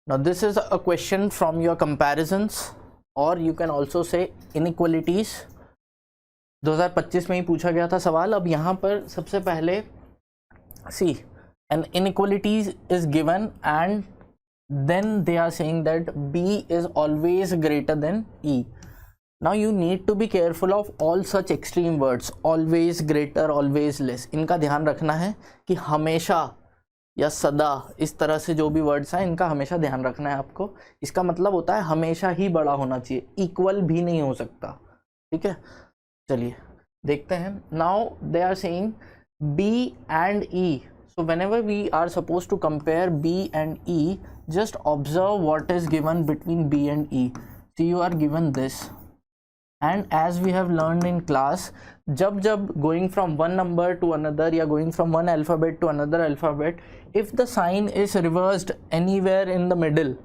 Now this is a question from your comparisons or you can also say inequalities. 2025 में ही पूछा गया था सवाल. अब यहाँ पर सबसे पहले see an inequality is given and then they are saying that B is always greater than E. Now you need to be careful of all such extreme words, always, greater, always, less. इनका ध्यान रखना है कि हमेशा या सदा, इस तरह से जो भी वर्ड्स हैं इनका हमेशा ध्यान रखना है आपको. इसका मतलब होता है हमेशा ही बड़ा होना चाहिए, इक्वल भी नहीं हो सकता. ठीक है, चलिए देखते हैं. Now they are saying B and E. So whenever we are supposed to compare B and E, just observe what is given between B and E. See, you are given this. And as we have learned in class, जब going from one number to another या going from one alphabet to another alphabet, if the sign is reversed anywhere in the middle,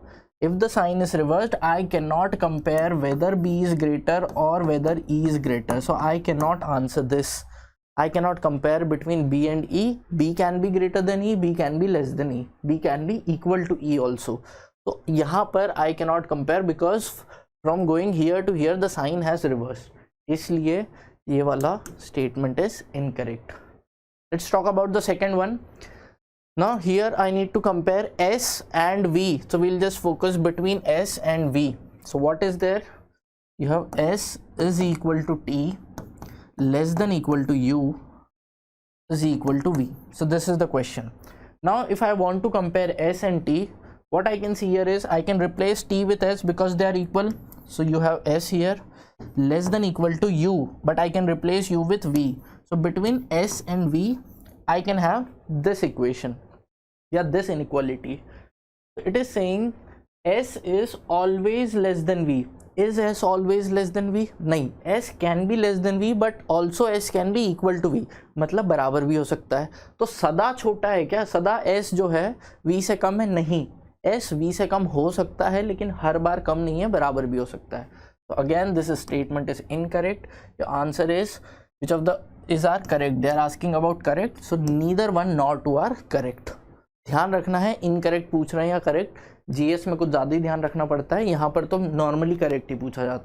if the sign is reversed, I cannot compare whether B is greater or whether E is greater. So I cannot answer this. I cannot compare between B and E. B can be greater than E, B can be less than E, B can be equal to E also. So यहाँ पर I cannot compare because from going here to here the sign has reversed. इसलिए ये वाला statement is incorrect. Let's talk about the second one. Now here I need to compare S and V. So we'll just focus between S and V. So what is there? You have S is equal to T less than equal to U is equal to V. So this is the question. Now if I want to compare S and T, what I can see here is I can replace T with S because they are equal. So you have S here less than equal to U, but I can replace U with V. So between S and V, I can have this equation. Yeah, this inequality. It is saying S is always less than V. Is S always less than V? नहीं, S can be less than V, but also S can be equal to V. मतलब बराबर भी हो सकता है. तो सदा छोटा है क्या? सदा S जो है V से कम है? नहीं, S V से कम हो सकता है लेकिन हर बार कम नहीं है, बराबर भी हो सकता है. So again this statement is incorrect. Your answer is which of the is are correct. They are asking about correct. So neither one nor two are correct. ध्यान रखना है, इनकरेक्ट पूछ रहे हैं या करेक्ट. जीएस में कुछ ज़्यादा ही ध्यान रखना पड़ता है, यहाँ पर तो नॉर्मली करेक्ट ही पूछा जाता है.